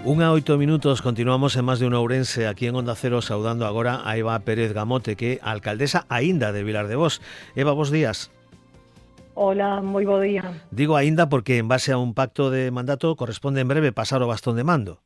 1:08, continuamos en Más de un Ourense, aquí en Onda Cero, saudando agora a Eva Pérez Gamote, que é a alcaldesa aínda de Vilar de Bos. Eva, bos días. Hola, moi bo día. Digo aínda porque en base a un pacto de mandato corresponde en breve pasar o bastón de mando.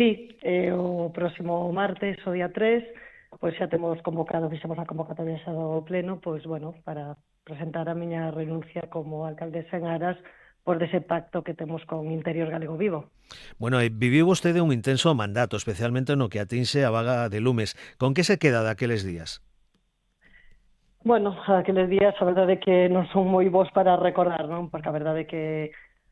Sí, o próximo martes, o día 3, pois xa temos convocado, fixemos a convocatoria xa do pleno, pois, bueno, para presentar a miña renuncia como alcaldesa en aras por dese pacto que temos con Interior Galego Vivo. Bueno, viviu vostede un intenso mandato, especialmente no que atinxe a vaga de lumes. Con que se queda daqueles días? Bueno, aqueles días a verdade é que non son moi bons para recordar, non? Porque a verdade é que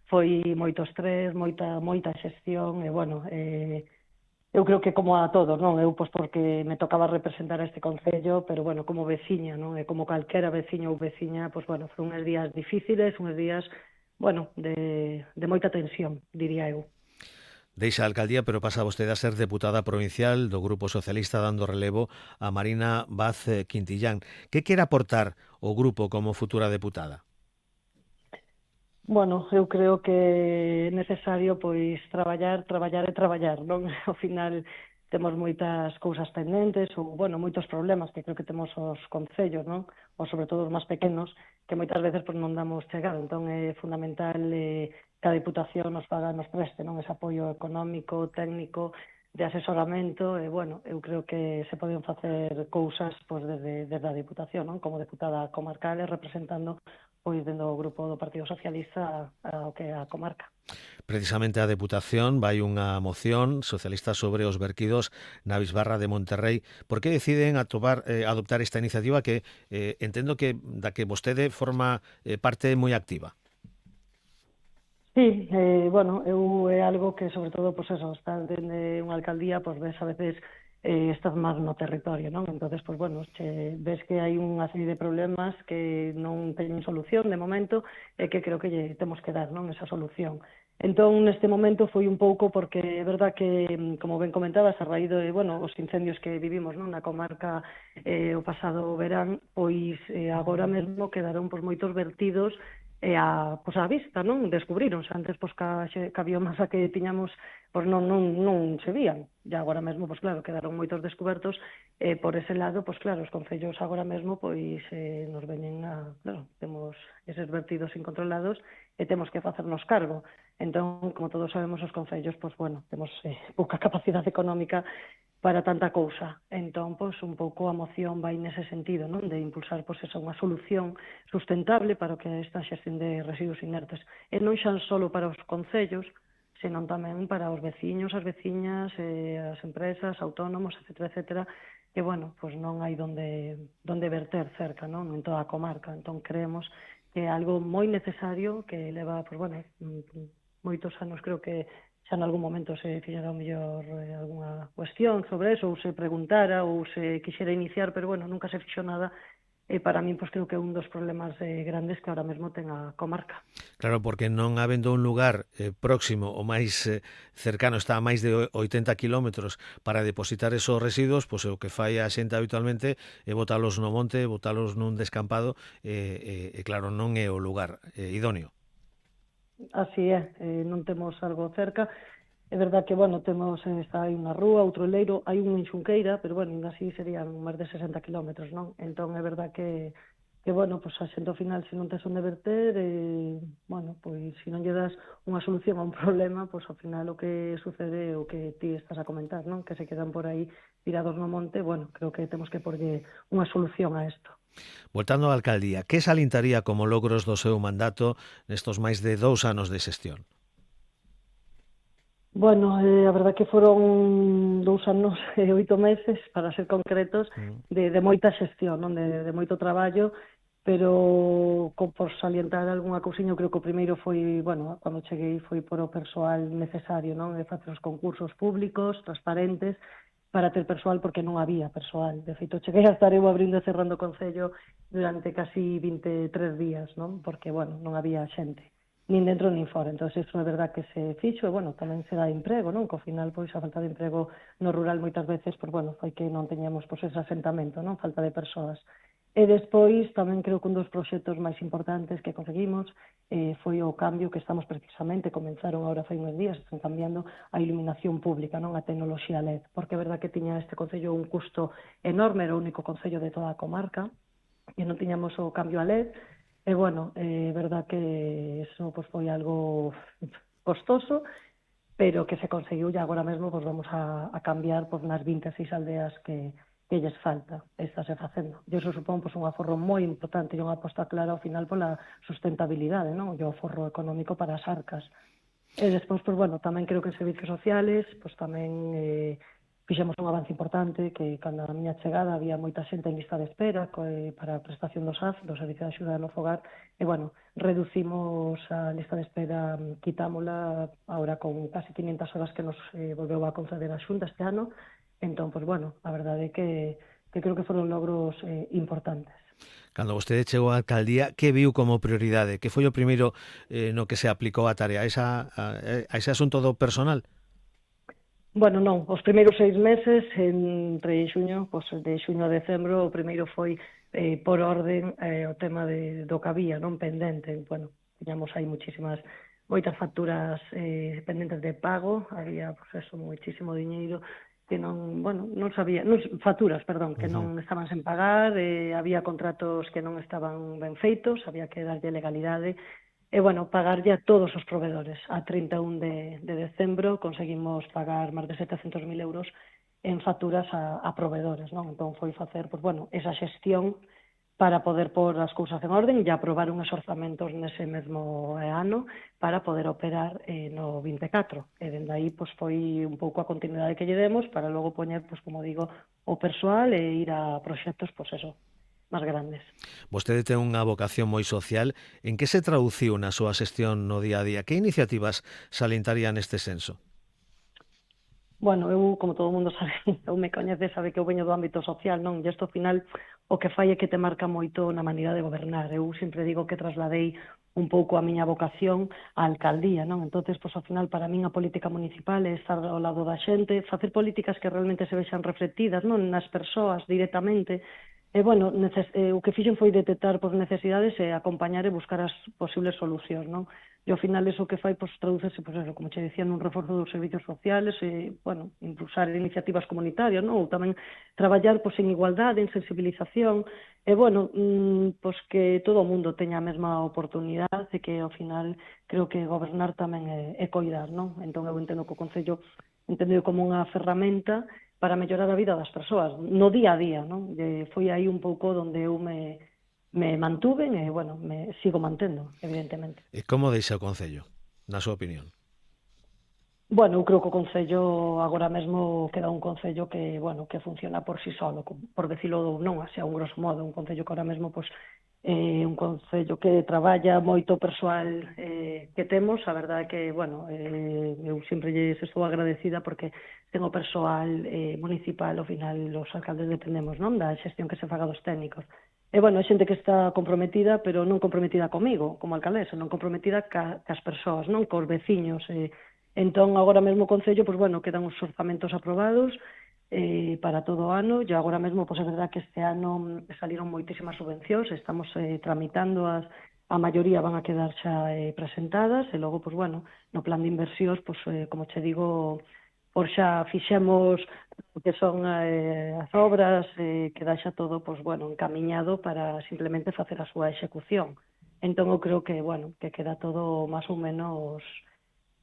foi moito estrés, moita xestión, e bueno, eu creo que como a todos, non? Eu, pois, porque me tocaba representar a este concello, pero, bueno, como veciña, non? E como calquera veciño ou veciña, pois, bueno, foron uns días difíciles, uns días, bueno, de moita tensión, diría eu. Deixa a alcaldía, pero pasa vostede a ser deputada provincial do Grupo Socialista, dando relevo a Marina Vaz Quintillán. Que quere aportar o grupo como futura deputada? Bueno, eu creo que é necesario, pois, traballar e traballar, non? Ao final temos moitas cousas pendentes ou, bueno, moitos problemas que creo que temos os concellos, non? Ou sobre todo os máis pequenos, que moitas veces pois, non damos chegado. Entón é fundamental que a Diputación nos preste, non? Ese apoio económico, técnico, de asesoramento, e, bueno, eu creo que se poden facer cousas pois, desde a Diputación, non? Como deputada comarcal e representando pois dentro do grupo do Partido Socialista ao que é a comarca. Precisamente a Deputación vai unha moción socialista sobre os verquidos na Bisbarra de Monterrey. Por que deciden adoptar esta iniciativa que entendo que da que vostede forma parte moi activa? Sí, bueno, eu é algo que, sobre todo, pois eso, estar dende unha alcaldía, pois ves a veces estás máis no territorio, non? Entonces, pois bueno, ves que hai unha serie de problemas que non teñen solución de momento e que creo que temos que dar, non? Esa solución. Entón, neste momento foi un pouco porque é verdad que, como ben comentabas, a raíz de, bueno, os incendios que vivimos, non? Na comarca o pasado verán, pois agora mesmo quedaron pois moitos vertidos pois a vista, non? Descubríronse antes, pois, que a biomasa que tiñamos, pois non se vían. E agora mesmo, pois claro, quedaron moitos descubertos, por ese lado, pois claro, os concellos agora mesmo, pois, nos veñen claro, temos eses vertidos incontrolados e temos que facernos cargo. Entón, como todos sabemos, os concellos, pois, bueno, temos pouca capacidade económica para tanta cousa. Entón, pois, un pouco a moción vai nese sentido, non? De impulsar, pois, esa unha solución sustentable para o que é esta xestión de residuos inertes. E non xa só para os concellos, senón tamén para os veciños, as veciñas, as empresas, autónomos, etcétera, etcétera, que, bueno, pois non hai donde verter cerca, non? En toda a comarca. Entón, creemos que é algo moi necesario que leva, pois, bueno, moitos anos, creo que xa en algún momento se fixera mellor algunha cuestión sobre eso, ou se preguntara, ou se quixera iniciar, pero, bueno, nunca se fixo nada, e para min, pois, creo que é un dos problemas grandes que ahora mesmo ten a comarca. Claro, porque non habendo un lugar próximo ou máis cercano, está a máis de 80 kilómetros para depositar esos residuos, pois o que fai a xente habitualmente é botalos no monte, botalos nun descampado, e claro, non é o lugar idóneo. Así é, non temos algo cerca. É verdad que, bueno, temos, hai unha rúa, outro leiro, hai un en Xunqueira, pero, bueno, ainda así serían máis de 60 kilómetros, non? Entón, é verdad que bueno, pois a xente ao final, se non tes onde verter, bueno, pois se non lle das unha solución a un problema, pois ao final o que sucede é o que ti estás a comentar, non? Que se quedan por aí tirados no monte. Bueno, creo que temos que porlle unha solución a isto. Voltando á alcaldía, que salientaría como logros do seu mandato nestos máis de 2 anos de xestión? Bueno, a verdad que foron 2 anos e 8 meses, para ser concretos, de moita xestión, non? De moito traballo, pero por salientar algunha cousiña, eu creo que o primeiro foi, bueno, cando cheguei foi por o persoal necesario, non? De facer os concursos públicos, transparentes, para ter persoal, porque non había persoal. De feito, cheguei a estar eu abrindo e cerrando o Concello durante casi 23 días, non? Porque, bueno, non había xente, nin dentro nin fora. Entón, iso é verdad que se fixo, e, bueno, tamén se dá emprego, non? Que ao final, pois, a falta de emprego no rural moitas veces, pois, bueno, foi que non teñamos, pois, ese asentamento, non? Falta de persoas. E despois tamén creo que un dos proxectos máis importantes que conseguimos foi o cambio que estamos precisamente, comenzaron agora fai uns días, están cambiando a iluminación pública, non a tecnoloxía LED, porque é verdad que tiña este concello un custo enorme, era o único concello de toda a comarca, e non tiñamos o cambio a LED, e bueno, é verdad que eso pues, foi algo costoso, pero que se conseguiu e agora mesmo pues, vamos a cambiar pues, nas 26 aldeas que lles falta, estáse facendo. E iso supón pues, un aforro moi importante e unha aposta clara ao final pola sustentabilidade, non? E o aforro económico para as arcas. E despois, pues, bueno, tamén creo que en servicios sociales, pues, tamén fixemos un avance importante, que cando a miña chegada había moita xente en lista de espera para a prestación do SAF, do Servicio de Axuda no Fogar, e, bueno, reducimos a lista de espera, quitámola agora con casi 500 horas que nos volveu a conceder a Xunta este ano. Entón, pues, bueno, a verdade é que creo que foron logros importantes. Cando vostede chegou á alcaldía, que viu como prioridade? Que foi o primeiro no que se aplicou a tarea? A ese asunto do personal? Bueno, non, os primeiros 6 meses, entre xuño, pues, de xuño a decembro, o primeiro foi por orden o tema do que había, non pendente. Bueno, tiñamos aí moitas facturas pendentes de pago, había, pues, eso, moitísimo diñeiro que non, bueno, facturas, perdón, que non estaban sen pagar, había contratos que non estaban ben feitos, había que darlle legalidade. E, bueno, pagarlle a todos os provedores. A 31 de decembro conseguimos pagar máis de 700.000 euros en facturas a provedores, non? Entón foi facer, pues, bueno, esa xestión para poder pôr as cousas en orden e aprobar unhos orzamentos nese mesmo ano para poder operar no 24. E dende aí pues, foi un pouco a continuidade que lle demos para logo poñer, pues, como digo, o persoal e ir a proxectos, pues eso, máis grandes. Vostede ten unha vocación moi social. En que se traduciu na súa xestión no día a día? Que iniciativas salientarían neste senso? Bueno, eu, como todo o mundo sabe, ou me coñece, sabe que eu veño do ámbito social, non? E isto, ao final, o que fai é que te marca moito na maneira de gobernar. Eu sempre digo que trasladei un pouco a miña vocación á alcaldía, non? Entonces, pois, ao final, para min a política municipal é estar ao lado da xente, facer políticas que realmente se vexan reflectidas, non? Nas persoas, directamente. E, bueno, o que fixen foi detectar por necesidades e acompañar e buscar as posibles solucións, non? E ao final iso que fai, pois, tradúcese, pois, eso, como che dicía, nun reforzo dos servicios sociales e, bueno, impulsar iniciativas comunitarias, non? Ou tamén traballar, pois, en igualdade, en sensibilización, e, bueno, pois que todo o mundo teña a mesma oportunidade e que, ao final, creo que gobernar tamén é coidar, non? Entón, eu entendo que o Concello entendeu como unha ferramenta para mellorar a vida das persoas, no día a día, non? E foi aí un pouco onde eu me mantuven e, bueno, me sigo mantendo, evidentemente. E como deixa o Concello, na súa opinión? Bueno, eu creo que o Concello agora mesmo queda un Concello que, bueno, que funciona por si solo, por decirlo non, así a un grosso modo, un Concello que ahora mesmo, pues, un Concello que traballa moito persoal que temos, a verdade é que, bueno, eu sempre lles estou agradecida porque tengo persoal municipal, ao final, os alcaldes dependemos, non, da xestión que se faga dos técnicos. E, bueno, hai xente que está comprometida, pero non comprometida comigo, como alcaldesa, non comprometida cas persoas, non, cos veciños. Entón, agora mesmo o Concello, pues, bueno, quedan os orzamentos aprobados para todo o ano, e agora mesmo, pues, é verdad que este ano saliron moitísimas subvencións, estamos tramitando a maioría van a quedar xa presentadas, e logo, pues, bueno, no plan de inversións, pues, como che digo, por xa fixemos o que son as obras, queda xa todo, pues, bueno, encamiñado para simplemente facer a súa execución. Entón, eu creo que, bueno, que queda todo máis ou menos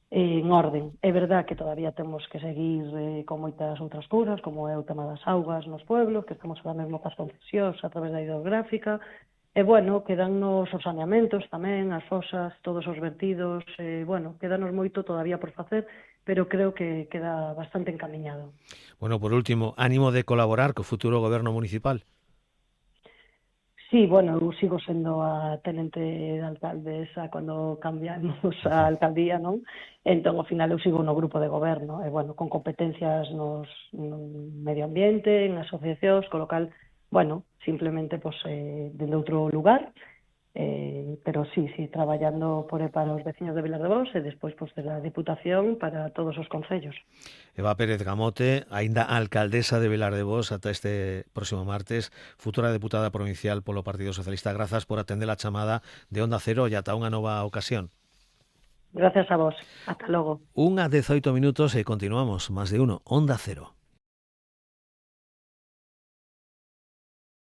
en orden. É verdad que todavía temos que seguir con moitas outras cousas, como é o tema das augas nos pueblos, que estamos ahora mesmo cas concesións a través da hidrográfica, e, bueno, quedannos os saneamentos tamén, as fosas, todos os vertidos, bueno, quedanos moito todavía por facer, pero creo que queda bastante encamiñado. Bueno, por último, ánimo de colaborar co futuro goberno municipal? Sí, bueno, eu sigo sendo a tenente de alcaldesa cando cambiamos a alcaldía, non? Entón, ao final, eu sigo no grupo de goberno, e, bueno, con competencias no medio ambiente, en asociacións, co local, bueno, simplemente, pues, dende outro lugar, pero sí, traballando para os veciños de Vilar de Bos e despois pois, de la Diputación para todos os concellos. Eva Pérez Gamote, aínda alcaldesa de Vilar de Bos ata este próximo martes, futura deputada provincial polo Partido Socialista. Grazas por atender a chamada de Onda Cero e ata unha nova ocasión. Gracias a vos. Ata logo. 1:18 e continuamos. Más de uno. Onda Cero.